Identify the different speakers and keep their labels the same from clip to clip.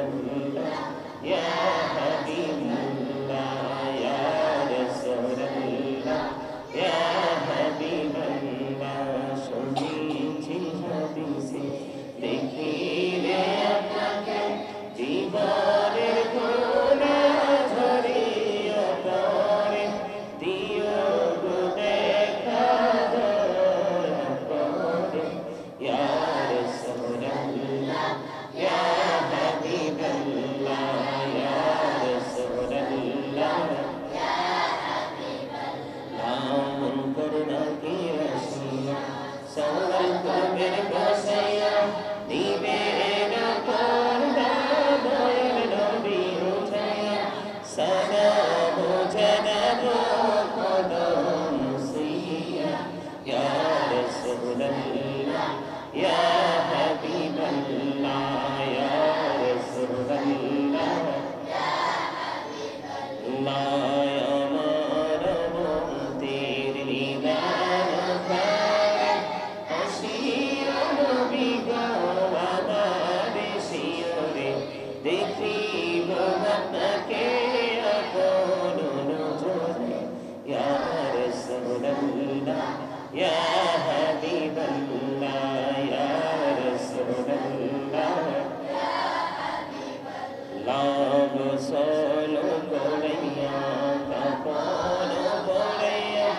Speaker 1: الله يا حبيب الله يا رسول الله يا حبيب الله শুনেছি হাদিসে দেখিলে আপনাকে জীবনের গুণা ঝরিয়া পড়ে দিও গো দেখা দয়া করে ইয়া রাসূলুল্লাহ ইয়া হাবিবাল্লাহ ইয়া রাসূলুল্লাহ ইয়া হাবিবাল্লাহ মন করুণা কি রসিয়া সওয়াল করবেন বসাইয়া দিবে না পর্দা দয়াল নবী উঠাইয়া সালাম জানাবো কদম সিয়া ইয়া রাসূলুল্লাহ ইয়া হাবিবাল্লাহ ইয়া রাসূলুল্লাহ ইয়া হাবিবাল্লাহ আমার মন্দির নিদান করে হাসিয়া নবী গো আমার শিয়রে দেখিব আপনাকে আপন নজরে ইয়া রাসূলুল্লাহ ইয়া হাবিবাল্লাহ ইয়া রাসূলুল্লাহ ইয়া হাবিবাল্লাহ গোসল করাইয়া কাপড় পরাইয়া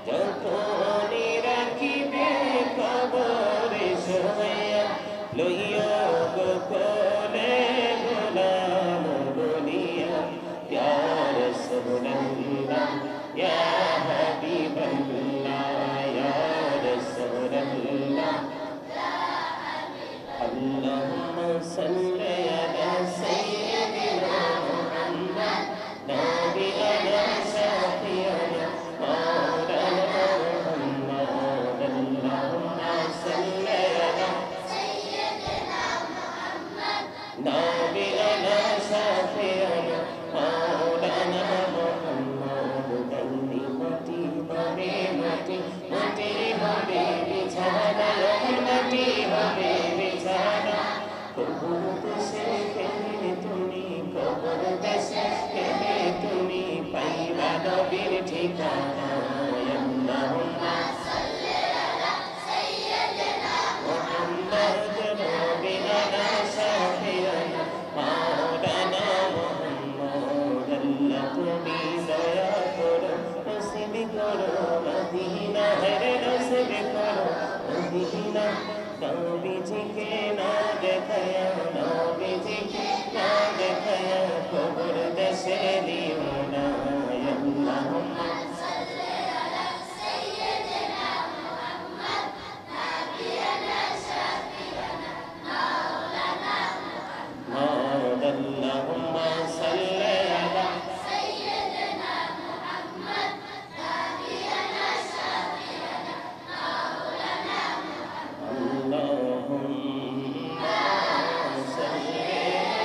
Speaker 1: যখনই রাখিবে কবরে শোয়াইয়া লইয়া গো কোলে গোলাম বলিয়া ইয়া রাসূলুল্লাহ ইয়া হাবিবাল্লাহ ইয়া রাসূলুল্লাহ اللهم صل على سيدنا محمد نبينا شفيعنا مولانا محمد اللهم صل على سيدنا محمد نبينا شفيعنا مولانا محمد كلمتي حبيبتي متي حبيبي تعالى رحمتي حبيبي تعالى কবর দেশে গেলে তুমি কবর দেশে গেলে তুমি পাইবা নবীর ঠিকানা আল্লাহুম্মা সাল্লি আলা সাইয়্যিদিনা মুহাম্মদ নবিয়ানা শাফিয়ানা মাওলানা মুহাম্মদ আল্লাহ তুমি দয়া করো নসিব করো মদিনা হে নসিব করো মদিনা নবীজিকে না দেখায়া নবীজিকে না দেখায়া কবর দেশে দিও না আল্লাহুম্মা সাল্লি আলা সাইয়্যিদিনা মুহাম্মদ নাবিয়ানা শাফিয়ানা মাওলানা মুহাম্মদ আল্লাহুম্মা সাল্লি আলা সাইয়্যিদিনা মুহাম্মদ নাবিয়ানা শাফিয়ানা মাওলানা اللهم صل على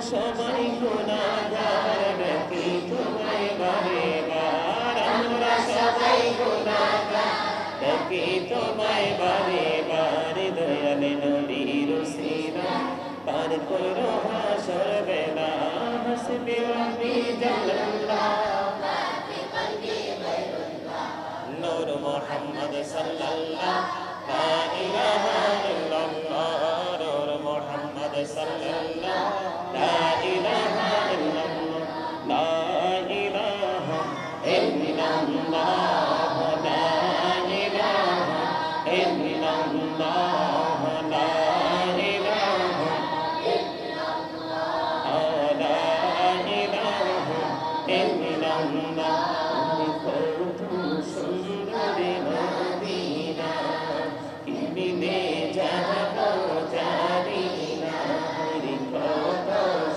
Speaker 1: সবাই গুনাহগার ডাকি তোমায় বারে বার আমরা সবাই গুনাহগার ডাকি তোমায় বারে বার দয়াল নবীর উসিলা পার করো হাসর বেলা হাসবি রাব্বি জাল্লাল্লাহ নূর মুহাম্মদ সাল্লাল্লাহ লা ইলাহা ইল্লাল্লাহ নূর মুহাম্মদ সাল্লাল্লাহ লা ইলাহা ইল্লাল্লাহ লা ইলাহা ইল্লাল্লাহ লা ইলাহা ইল্লাল্লাহ লা ইলাহা ইল্লাল্লাহ লা ইলাহা ইল্লাল্লাহ কত সুন্দর মদিনা কেমনে যাব জানি না রে কত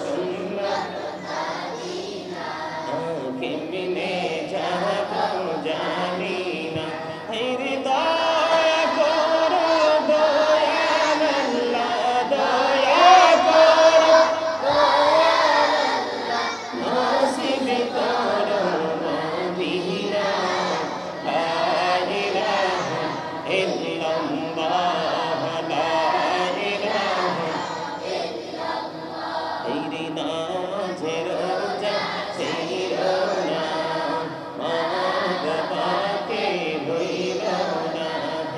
Speaker 1: সুন্দর মদিনা কেমনে যাব জানি না রে দয়া করো দয়াল আল্লাহ দয়া করো দয়াল আল্লাহ নসিব করো মদিনা লা ইলাহা ইল্লাল্লাহ লা ইলাহা ইল্লাল্লাহ এই রে নাজের রোজা সেই রোনা মা বাবাকে ভুইল না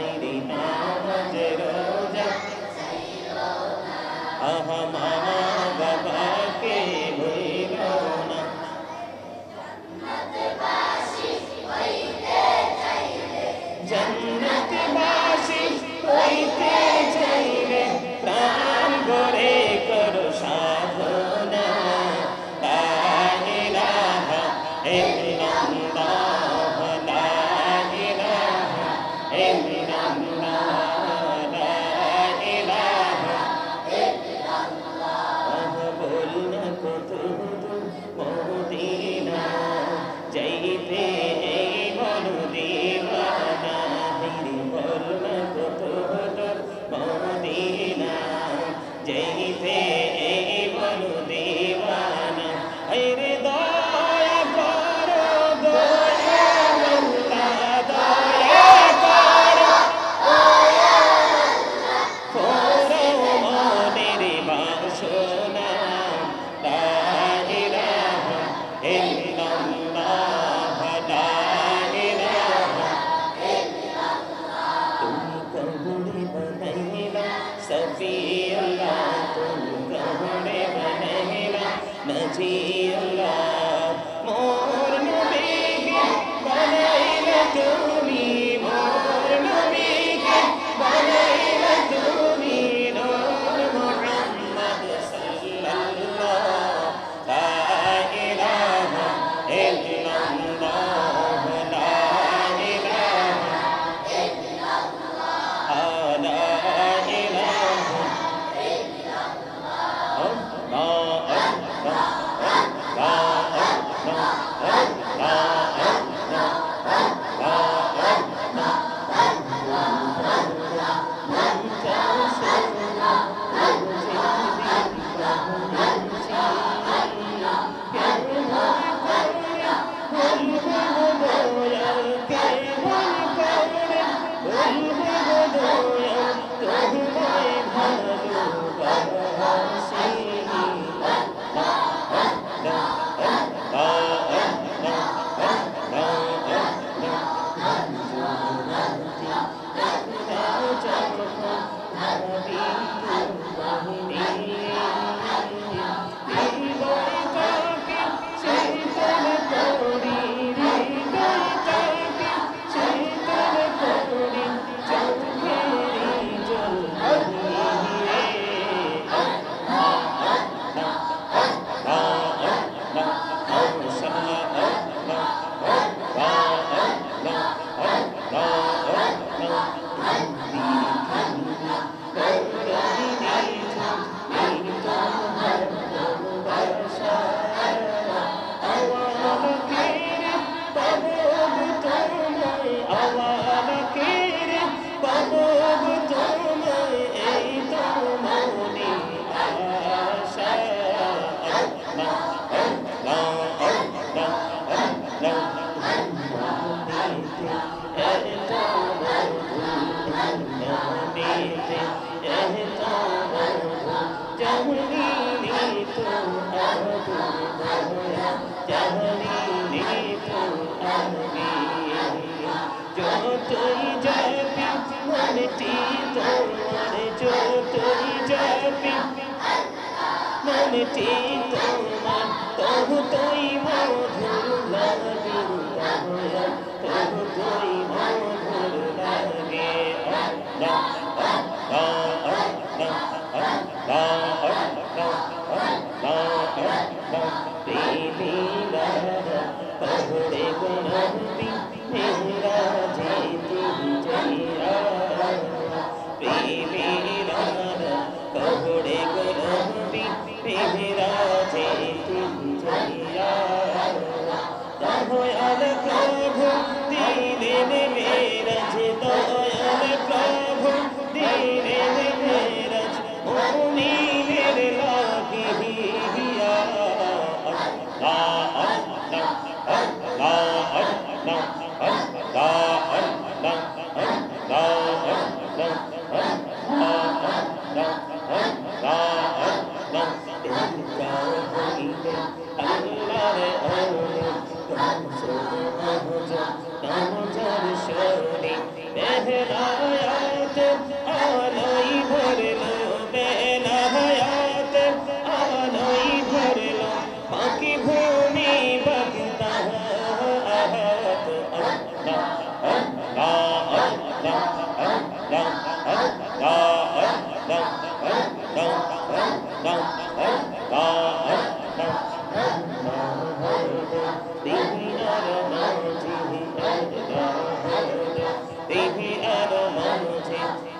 Speaker 1: এই রে নাজের রোজা সেই রোনা আহা মা বাবাকে ভুইল না জন্নতবাসী হইতে চাইলে প্রাণ ভরে করো সাধনা লা ইলাহা ইল্লাল্লাহ লা ইলাহা ইল্লাল্লাহ লা ইলাহা ইল্লাল্লাহ বলনা কত মদিনা যাইতে এই বড় দিওয়ানা হিরি বলনা কত মদিনা যাইতে এই বড় দিওয়ানা হিরি দয়া করো দয়াল আল্লাহ দয়া করো দয়াল আল্লাহ করো মনের বাসনা লা ইলাহা ইল্লাল্লাহ লা ইলাহা ইল্লাল্লাহ তুমি কবরে বানাইলা সফিউল্লাহ তুমি কবরে বানাইলা নজিউল্লাহ মোর নবীকে বানাইলা তুমি মোর নবীকে বানাইলা তুমি নূর মুহাম্মদ সাল্লাল্লাহ লা ইলাহা ইল্লাল্লাহ লা ইলাহা ইল্লাল্লাহ লা ইলাহা নবী নামটি তোমার তবু তুই মধুর লাগে দয়াল তবু তুই মধুর লাগে আল্লাহ আল্লাহ আল্লাহ আল্লাহ আল্লাহ আল্লাহ প্রেমিলারা কবরে গো নবী মেরাজে তুমি যাইয়া প্রেমিলারা কবরে গো নবী মেরাজে তুমি যাইয়া দয়াল প্রভু দিলেন মেরাজ দয়াল প্রভু দিলেন মেরাজ মুমিনের লাগিয়া আল্লাহ আল্লাহ আল্লাহ আল্লাহ আল্লাহ আল্লাহ আল্লাহ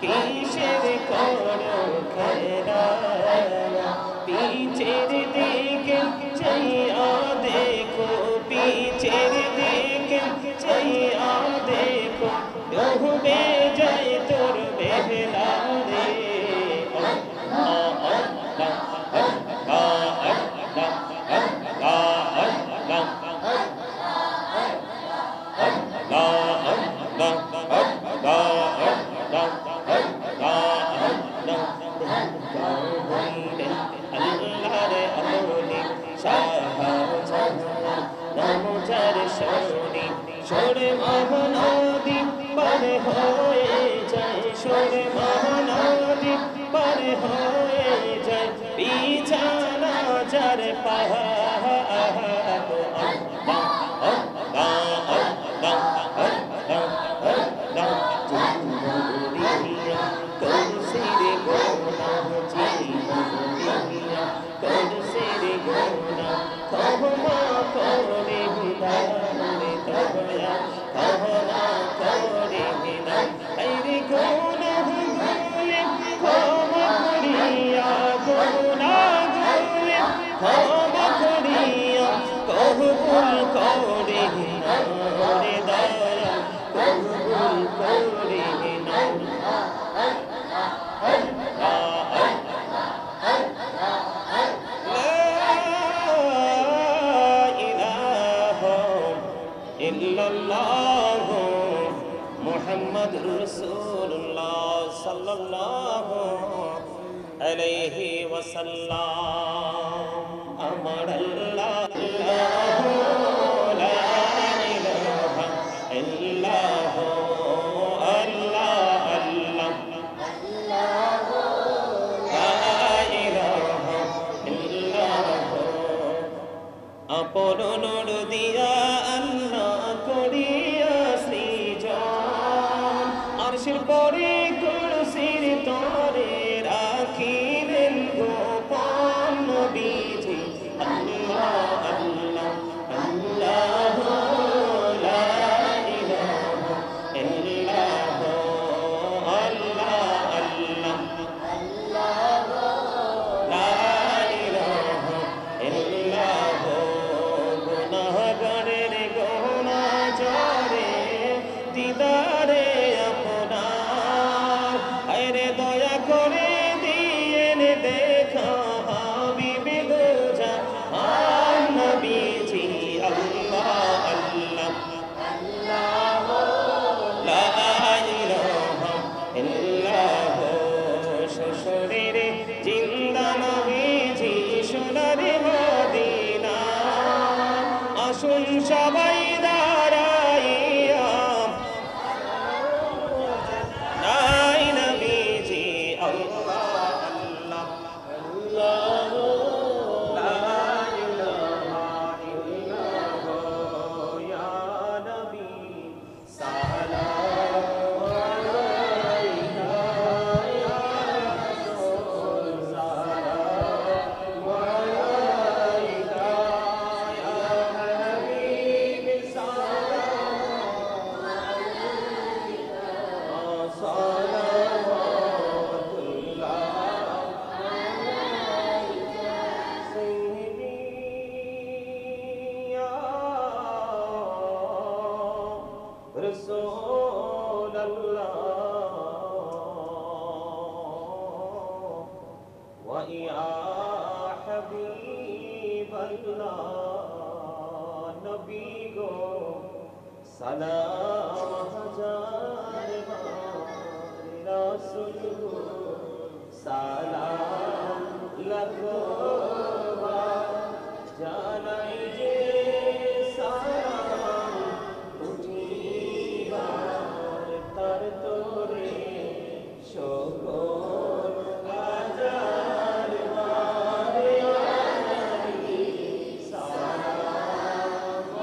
Speaker 1: কিসের করো খেলা পিছের দিকে চাইয়া দেখো পিছের দিকে চাইয়া দেখো ডুবে যায় তোর বেহলা রে সরে মহানদী পার হয়ে যায় সরে মহানদী পার হয়ে যায় বিছানা যার পাহাড় মুহাম্মদ রাসূলুল্লাহ সাল্লাল্লাহু আলাইহি ওয়াসাল্লাম আমার আল্লাহ লা ইলাহা ইল্লাহু আল্লাহ আল্লাহ লা ইলাহা ইল্লাহু আপন নূর দিয়া আল্লাহ করিয়া সৃজন আরশের পরে কুরসির তরে রাখিলেন গোপন নবীজি আল্লাহ আল্লাহ আল্লাহ লা ইলাহা ইল্লাহু আল্লাহ আল্লাহ লা ইলাহা ইল্লাহু গুনাহগারের গুনাহ জরে দিদারে আপনার আরে দয়া করে দিয়েন দেখা হাবিবে দো জাহান নবীজি আল্লাহ আল্লাহ লা ইলাহা ইল্লাহু শ্বশুরের জিন্দা নবীজি সোনার মদিনা আসুন সবাই দাঁড়াইয়া নাই নবীজি আল্লাহ আল্লাহ या हबीब अल्लाह नबी गो सलाम हजार बार रसूल गो सलाम लाखो बार জানাই যে সালাম উঠিবার তার তোরে সকল হাজার বারে আনাই সালাম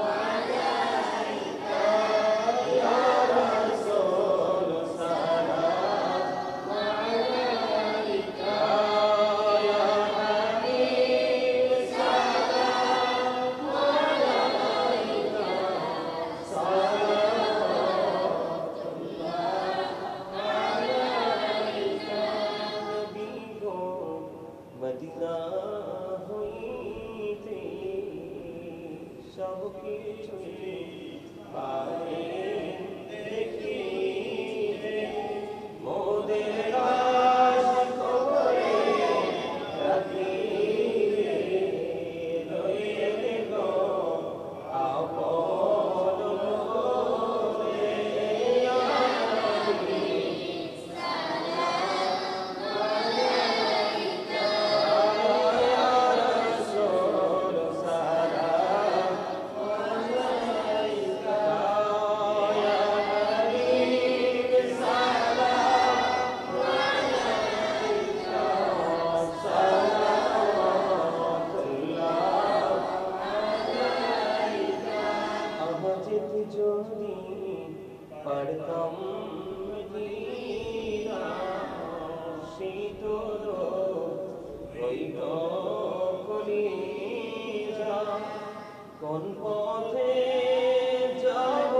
Speaker 1: আলাইকা ইয়া রাসূল সালাম আলাইকা ইয়া হাবিব সালাম আলাইকা সালাতুল্লাহ আলাইকা নবী গো মদিনা হইতে সব কিছুই পারেন দেখিতে মোদের আশিক করে রাখিতে লইলেন গো আপন করে ইয়া নবী ইয়া রাসূল সালাম আলাইকা ইয়া হাবিব সালাম আলাইকা সালাতুল্লাহ আলাইকা আহজিত যদি পড়তাম মদিনা শীতল হইত কলিজা কোন পথে যাব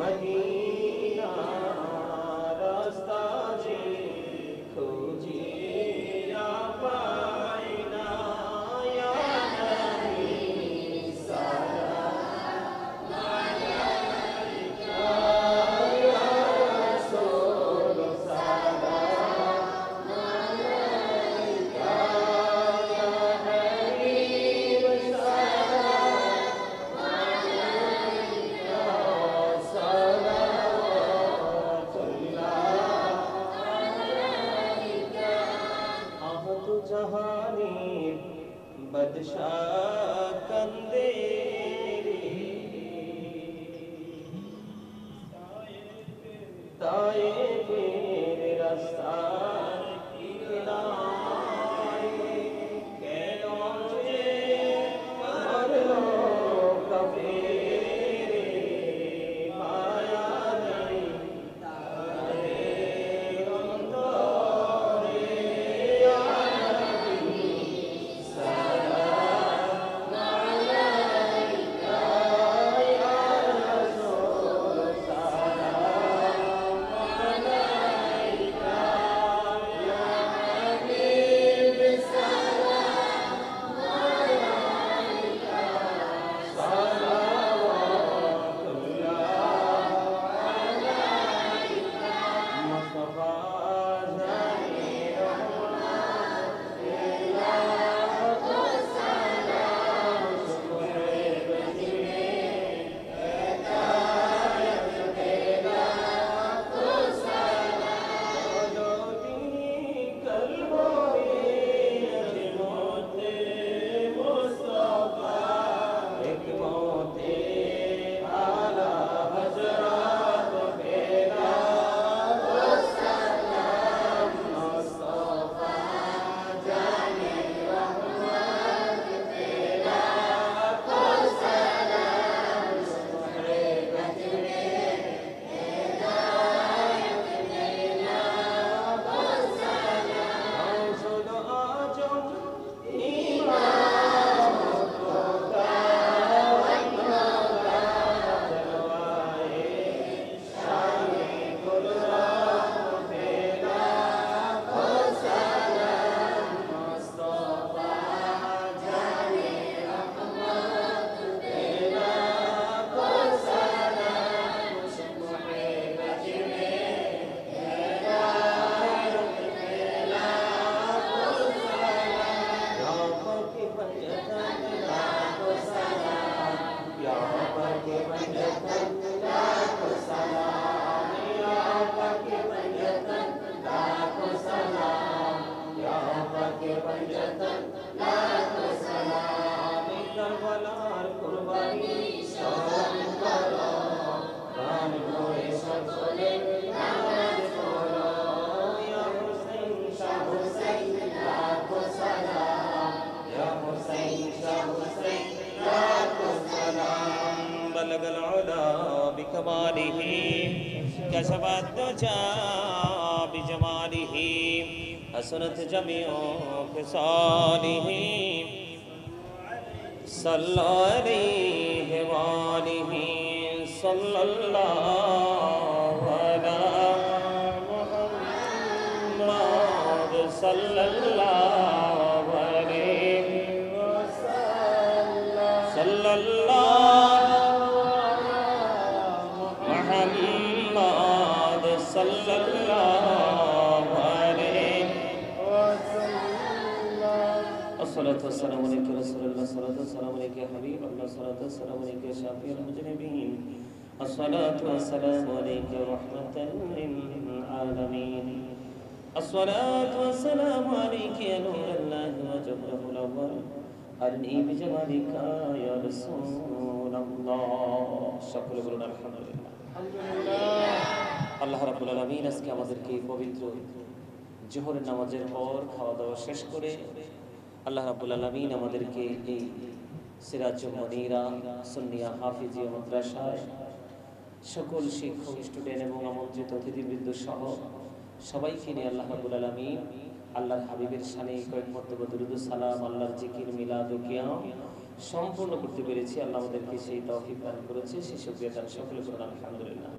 Speaker 1: মদিনা রাস্তা যে খুঁজিয়া পাই না ইয়া নবী সালাম আলাইকা ইয়া রাসূল সালাম আলাইকা ইয়া হাবিব সালাম আলাইকা সালাতুল্লাহ আলাইকা আহত জাহানের বাদশাহ কান্দে রে তায়েফের রাস্তার কিনারে কেন যে মরলো কাফেরে মায়া নেই তাদের অন্তরে ইয়া নবী সালাম وكماله كشف الدجى بجماله حسنت جميع خصاله صلى عليه وآله صلى الله على محمد صلى الله عليه وسلم صلى الله محمد صلى الله عليه وسلم الصلاة والسلام عليك يا رسول الله الصلاة والسلام عليك يا حبيب الله الصلاة والسلام عليك يا شافي المذنبين الصلاة والسلام عليك رحمة للعالمين الصلاة والسلام عليك يا نور الله وجهه الأول أرني بجمالك يا رسول الله شكر بلون الحمد لله আল্লাহ রাব্বুল আলামিন আজকে আমাদেরকে পবিত্র জোহরের নামাজের পর খাওয়া দাওয়া শেষ করে আল্লাহ রাব্বুল আলামিন আমাদেরকে এই সিরাজুল মুনীরা সুন্নিয়া হাফিজিয়া মাদ্রাসায় সকল শিক্ষক স্টুডেন্ট এবং আমন্ত্রিত অতিথিবৃন্দ সহ সবাইকে নিয়ে আল্লাহ রাব্বুল আলামিন আল্লাহর হাবিবের শানে কয়েক মর্তবা দুরূদ ও সালাম আল্লাহর জিকির মিলাদ ও কিয়াম সম্পূর্ণ করতে পেরেছি। আল্লাহ আমাদেরকে সেই তৌফিক দান করেছে, সেই শুকরিয়া তার সকলে করুন আলহামদুলিল্লাহ।